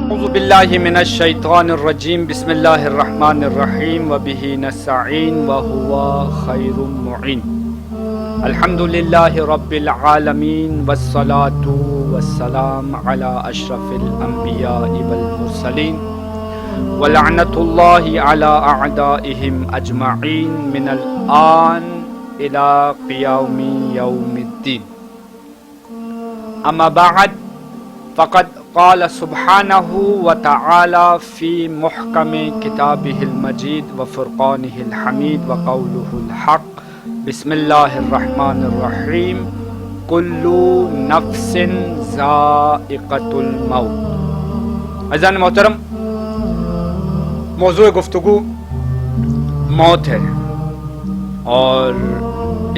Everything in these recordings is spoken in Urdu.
اعوذ باللہ من الشیطان الرجیم بسم اللہ الرحمن الرحیم وبہ نستعین وہو خیر المعین الحمد للہ رب العالمین والصلاة والسلام علی اشرف الانبیاء والمرسلین ولعنۃ اللہ علی اعدائہم اجمعین من الآن الى قیام یوم الدین. اما بعد فقد قال سبحانہ وتعالی فی محکم کتابہ المجید وفرقانہ الحمید وقولہ الحق بسم اللہ الرحمن الرحیم کل نفس ذائقۃ الموت. عزیزان محترم، موضوع گفتگو موت ہے، اور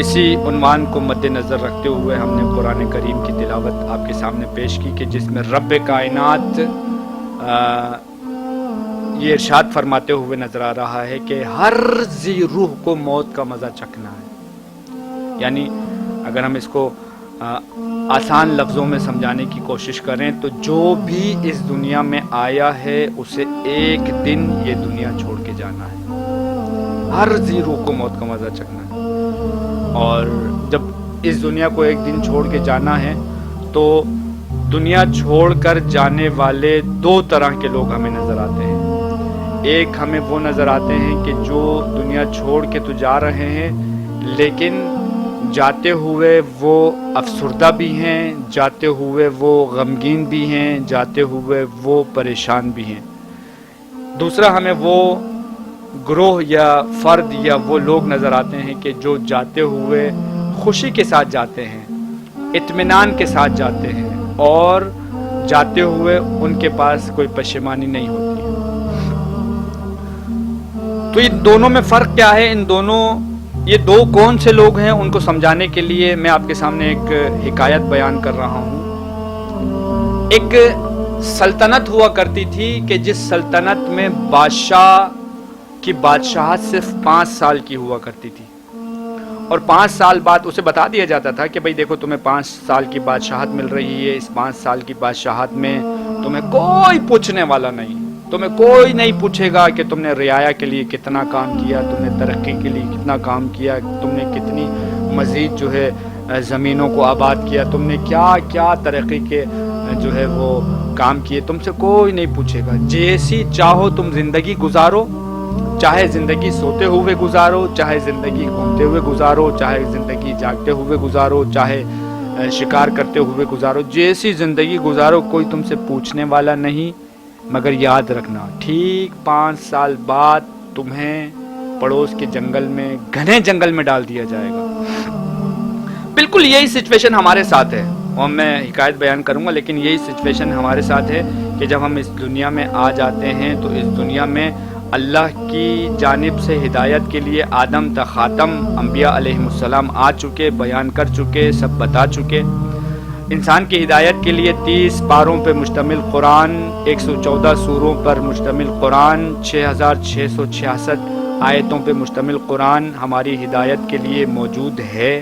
اسی عنوان کو مد نظر رکھتے ہوئے ہم نے قرآن کریم کی تلاوت آپ کے سامنے پیش کی کہ جس میں رب کائنات یہ ارشاد فرماتے ہوئے نظر آ رہا ہے کہ ہر ذی روح کو موت کا مزہ چکھنا ہے. یعنی اگر ہم اس کو آسان لفظوں میں سمجھانے کی کوشش کریں تو جو بھی اس دنیا میں آیا ہے اسے ایک دن یہ دنیا چھوڑ کے جانا ہے. ہر ذی روح کو موت کا مزہ چکھنا ہے، اور جب اس دنیا کو ایک دن چھوڑ کے جانا ہے تو دنیا چھوڑ کر جانے والے دو طرح کے لوگ ہمیں نظر آتے ہیں. ایک ہمیں وہ نظر آتے ہیں کہ جو دنیا چھوڑ کے تو جا رہے ہیں لیکن جاتے ہوئے وہ افسردہ بھی ہیں، جاتے ہوئے وہ غمگین بھی ہیں، جاتے ہوئے وہ پریشان بھی ہیں. دوسرا ہمیں وہ گروہ یا فرد یا وہ لوگ نظر آتے ہیں کہ جو جاتے ہوئے خوشی کے ساتھ جاتے ہیں، اطمینان کے ساتھ جاتے ہیں، اور جاتے ہوئے ان کے پاس کوئی پشیمانی نہیں ہوتی ہے. تو ان دونوں میں فرق کیا ہے؟ یہ دو کون سے لوگ ہیں ان کو سمجھانے کے لیے میں آپ کے سامنے ایک حکایت بیان کر رہا ہوں. ایک سلطنت ہوا کرتی تھی کہ جس سلطنت میں بادشاہ کی بادشاہت صرف 5 سال کی ہوا کرتی تھی، اور 5 سال بعد اسے بتا دیا جاتا تھا کہ بھئی دیکھو تمہیں 5 سال کی بادشاہت مل رہی ہے، اس 5 سال کی بادشاہت میں تمہیں کوئی پوچھنے والا نہیں، تمہیں کوئی نہیں پوچھے گا کہ تم نے رعایا کے لیے کتنا کام کیا، تم نے ترقی کے لیے کتنا کام کیا، تم نے کتنی مزید جو ہے زمینوں کو آباد کیا، تم نے کیا کیا ترقی کے جو ہے وہ کام کیے، تم سے کوئی نہیں پوچھے گا. جیسی چاہو تم زندگی گزارو، چاہے زندگی سوتے ہوئے گزارو، چاہے زندگی گھومتے ہوئے گزارو، چاہے زندگی جاگتے ہوئے گزارو، چاہے شکار کرتے ہوئے گزارو، جیسی زندگی گزارو کوئی تم سے پوچھنے والا نہیں. مگر یاد رکھنا ٹھیک 5 سال بعد تمہیں پڑوس کے جنگل میں، گھنے جنگل میں ڈال دیا جائے گا. بالکل یہی سچویشن ہمارے ساتھ ہے، اور میں حکایت بیان کروں گا لیکن یہی سچویشن ہمارے ساتھ ہے کہ جب ہم اس دنیا میں آ جاتے ہیں تو اس دنیا میں اللہ کی جانب سے ہدایت کے لیے آدم تا خاتم انبیاء علیہ السلام آ چکے، بیان کر چکے، سب بتا چکے. انسان کی ہدایت کے لیے 30 پاروں پہ مشتمل قرآن، 114 سوروں پر مشتمل قرآن، 6666 آیتوں پہ مشتمل قرآن ہماری ہدایت کے لیے موجود ہے.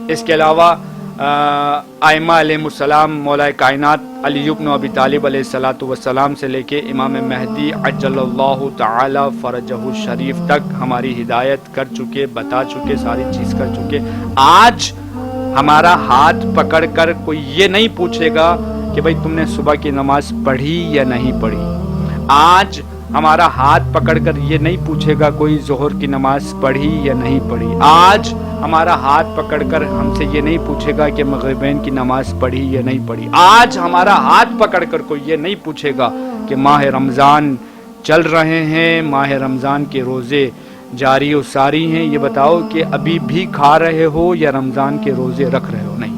اس کے علاوہ ائمہ علیہ السلام، مولا کائنات علی بن ابی طالب علیہ الصلوۃ والسلام سے لے کے امام مہدی عجل اللہ تعالی فرجہ الشریف تک ہماری ہدایت کر چکے، بتا چکے، ساری چیز کر چکے. آج ہمارا ہاتھ پکڑ کر کوئی یہ نہیں پوچھے گا کہ بھئی تم نے صبح کی نماز پڑھی یا نہیں پڑھی. آج ہمارا ہاتھ پکڑ کر یہ نہیں پوچھے گا کوئی ظہر کی نماز پڑھی یا نہیں پڑھی. آج ہمارا ہاتھ پکڑ کر ہم سے یہ نہیں پوچھے گا کہ مغربین کی نماز پڑھی یا نہیں پڑھی. آج ہمارا ہاتھ پکڑ کر کوئی یہ نہیں پوچھے گا کہ ماہ رمضان چل رہے ہیں، ماہ رمضان کے روزے جاری و ساری ہیں، یہ بتاؤ کہ ابھی بھی کھا رہے ہو یا رمضان کے روزے رکھ رہے ہو. نہیں،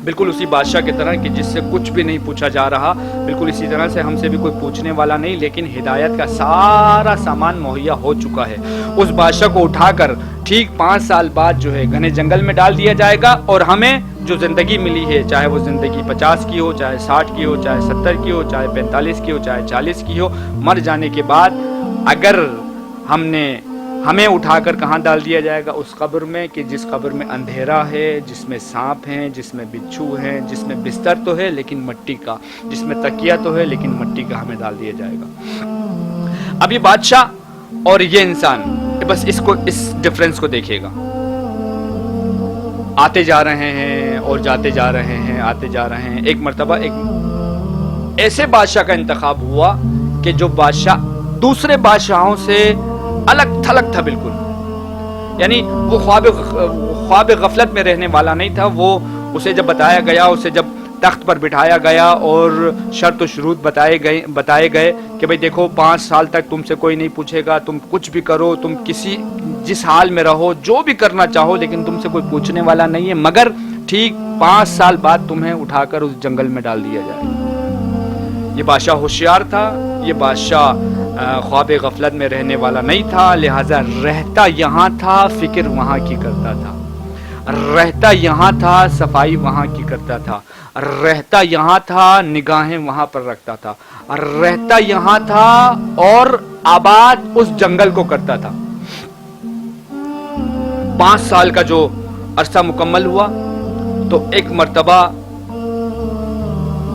بالکل اسی بادشاہ کی طرح کہ جس سے کچھ بھی نہیں پوچھا جا رہا، بالکل اسی طرح سے ہم سے بھی کوئی پوچھنے والا نہیں، لیکن ہدایت کا سارا سامان مہیا ہو چکا ہے. اس بادشاہ کو اٹھا کر ٹھیک 5 سال بعد جو ہے گھنے جنگل میں ڈال دیا جائے گا، اور ہمیں جو زندگی ملی ہے، چاہے وہ زندگی 50 کی ہو، چاہے 60 کی ہو، چاہے 70 کی ہو، چاہے 45 کی ہو، چاہے 40 کی ہو، مر جانے کے بعد اگر ہم نے ہمیں اٹھا کر کہاں ڈال دیا جائے گا؟ اس قبر میں کہ جس قبر میں اندھیرا ہے، جس میں سانپ ہیں، جس میں بچھو ہیں، جس میں بستر تو ہے لیکن مٹی کا، جس میں تکیہ تو ہے لیکن مٹی کا ہمیں ڈال دیا جائے گا۔ اب یہ بادشاہ اور یہ انسان، بس اس ڈفرنس کو دیکھیے گا، آتے جا رہے ہیں اور جاتے جا رہے ہیں، آتے جا رہے ہیں۔ ایک مرتبہ ایک ایسے بادشاہ کا انتخاب ہوا کہ جو بادشاہ دوسرے بادشاہوں سے الگ تھلگ تھا بالکل، یعنی وہ خواب غفلت میں رہنے والا نہیں تھا۔ وہ اسے جب بتایا گیا، اسے جب تخت پر بٹھایا گیا اور شرط و شروط بتائے گئے کہ بھئی دیکھو 5 سال تک تم سے کوئی نہیں پوچھے گا، تم کچھ بھی کرو، تم جس حال میں رہو، جو بھی کرنا چاہو، لیکن تم سے کوئی پوچھنے والا نہیں ہے، مگر ٹھیک 5 سال بعد تمہیں اٹھا کر اس جنگل میں ڈال دیا جائے۔ یہ بادشاہ ہوشیار تھا، یہ بادشاہ خواب غفلت میں رہنے والا نہیں تھا، لہٰذا رہتا یہاں تھا، فکر وہاں کی کرتا تھا، رہتا یہاں تھا، صفائی وہاں کی کرتا تھا، رہتا یہاں تھا، نگاہیں وہاں پر رکھتا تھا، رہتا یہاں تھا اور آباد اس جنگل کو کرتا تھا۔ 5 سال کا جو عرصہ مکمل ہوا تو ایک مرتبہ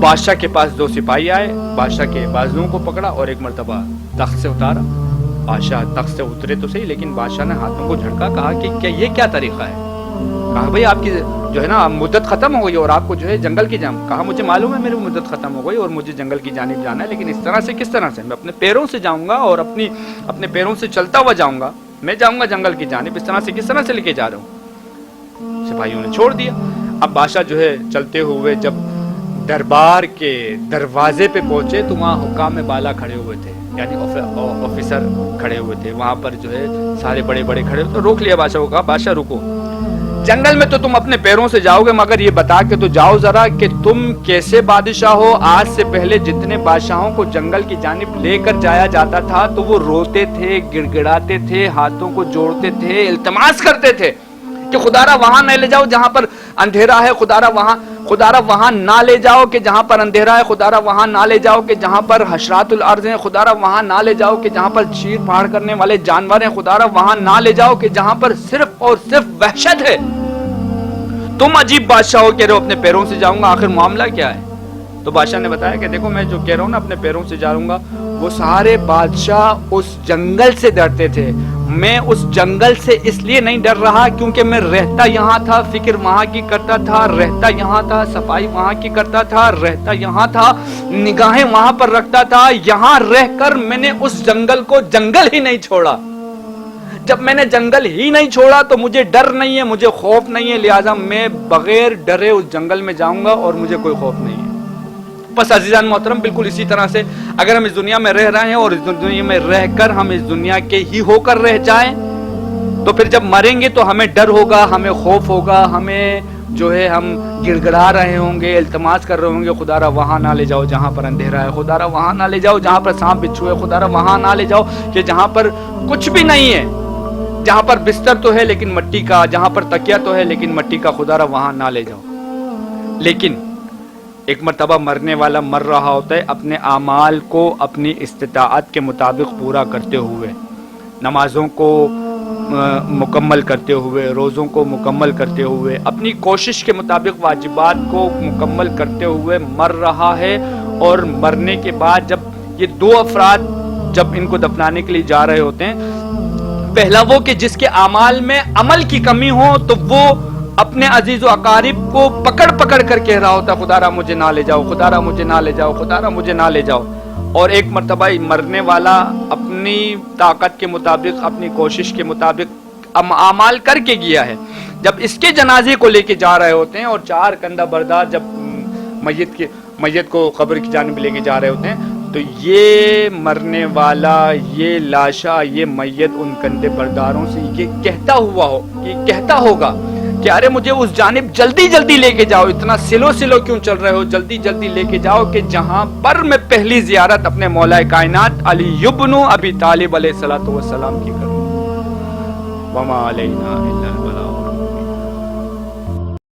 بادشاہ کے پاس 2 سپاہی آئے، بادشاہ کے بازوؤں کو پکڑا اور ایک مرتبہ تخت سے اتارا۔ بادشاہ تخت سے اترے تو صحیح، لیکن بادشاہ نے ہاتھوں کو جھڑکا، کہا کہ یہ کیا طریقہ ہے؟ کہا بھئی آپ کی جو ہے نا مدت ختم ہو گئی اور آپ کو جو ہے جنگل کی جانب، کہا مجھے معلوم ہے میری مدت ختم ہو گئی اور مجھے جنگل کی جانب جانا ہے، لیکن اس طرح سے کس طرح سے؟ میں اپنے پیروں سے جاؤں گا اور اپنے پیروں سے چلتا ہوا جاؤں گا، میں جاؤں گا جنگل کی جانب، اس طرح سے کس طرح سے لے کے جا رہا ہوں؟ سپاہیوں نے چھوڑ دیا۔ اب بادشاہ جو ہے چلتے ہوئے جب دربار کے دروازے پہ پہنچے تو وہاں حکام بالا کھڑے ہوئے تھے، یعنی آفیسر کھڑے ہوئے تھے، وہاں پر جو ہے سارے بڑے بڑے کھڑے ہوئے، تو روک لیا بادشاہ کو، کہا بادشاہ رکو، جنگل میں تو تم اپنے پیروں سے جاؤ گے، مگر یہ بتا کے تو جاؤ ذرا کہ تم کیسے بادشاہ ہو؟ آج سے پہلے جتنے بادشاہوں کو جنگل کی جانب لے کر جایا جاتا تھا تو وہ روتے تھے، گڑ گڑاتے تھے، ہاتھوں کو جوڑتے تھے، التماس کرتے تھے کہ خدارا وہاں نہ لے جاؤ جہاں پر اندھیرا ہے، خدارا وہاں نہ لے جاؤ کہ جہاں پر اندھیرا ہے، خدارا وہاں نہ لے جاؤ کہ جہاں پر حشرات الارض ہیں، خدارا وہاں نہ لے جاؤ کہ جہاں پر چیر پھاڑ کرنے والے جانور ہیں، خدارا وہاں نہ لے جاؤ کہ جہاں پر صرف اور صرف وحشت ہے۔ تم عجیب بادشاہ ہو، کہہ رہے ہو اپنے پیروں سے جاؤں گا، آخر معاملہ کیا ہے؟ تو بادشاہ نے بتایا کہ دیکھو میں جو کہہ رہا ہوں نا اپنے پیروں سے جاؤں گا، وہ سارے بادشاہ اس جنگل سے ڈرتے تھے، میں اس جنگل سے اس لیے نہیں ڈر رہا کیونکہ میں رہتا یہاں تھا، فکر وہاں کی کرتا تھا، رہتا یہاں تھا، صفائی وہاں کی کرتا تھا، رہتا یہاں تھا، نگاہیں وہاں پر رکھتا تھا، یہاں رہ کر میں نے اس جنگل کو جنگل ہی نہیں چھوڑا۔ جب میں نے جنگل ہی نہیں چھوڑا تو مجھے ڈر نہیں ہے، مجھے خوف نہیں ہے، لہٰذا میں بغیر ڈرے اس جنگل میں جاؤں گا اور مجھے کوئی خوف نہیں ہے۔ بس عزیزان محترم، بالکل اسی طرح سے اگر ہم اس دنیا میں رہ رہے ہیں اور اس دنیا میں رہ کر ہم اس دنیا کے ہی ہو کر رہ جائیں تو پھر جب مریں گے تو ہمیں ڈر ہوگا، ہمیں خوف ہوگا، ہمیں جو ہے ہم گڑ گڑا رہے ہوں گے، التماس کر رہے ہوں گے، خدارا وہاں نہ لے جاؤ جہاں پر اندھیرا ہے، خدارا وہاں نہ لے جاؤ جہاں پر سانپ بچھو ہے، خدارا وہاں نہ لے جاؤ کہ جہاں پر کچھ بھی نہیں ہے، جہاں پر بستر تو ہے لیکن مٹی کا، جہاں پر تکیہ تو ہے لیکن مٹی کا، خدارا وہاں نہ لے جاؤ۔ لیکن ایک مرتبہ مرنے والا مر رہا ہوتا ہے اپنے اعمال کو اپنی استطاعت کے مطابق پورا کرتے ہوئے، نمازوں کو مکمل کرتے ہوئے، روزوں کو مکمل کرتے ہوئے، اپنی کوشش کے مطابق واجبات کو مکمل کرتے ہوئے مر رہا ہے، اور مرنے کے بعد جب یہ 2 افراد جب ان کو دفنانے کے لیے جا رہے ہوتے ہیں، پہلا وہ کہ جس کے اعمال میں عمل کی کمی ہو تو وہ اپنے عزیز و اقارب کو پکڑ پکڑ کر کہہ رہا ہوتا ہے خدارا مجھے نہ لے جاؤ، خدارا مجھے نہ لے جاؤ، خدارا مجھے نہ لے جاؤ۔ اور ایک مرتبہ مرنے والا اپنی طاقت کے مطابق، اپنی کوشش کے مطابق اعمال کر کے گیا ہے، جب اس کے جنازے کو لے کے جا رہے ہوتے ہیں اور 4 کندھا بردار جب میت کو قبر کی جانب لے کے جا رہے ہوتے ہیں تو یہ مرنے والا، یہ لاشا، یہ میت ان کندھے برداروں سے یہ کہتا ہوگا کہ ارے مجھے اس جانب جلدی جلدی لے کے جاؤ، اتنا سلو کیوں چل رہے ہو، جلدی جلدی لے کے جاؤ کہ جہاں پر میں پہلی زیارت اپنے مولا کائنات علی ابن ابی طالب علیہ الصلوۃ والسلام کی کروں۔ وما علینا الا البلاغ۔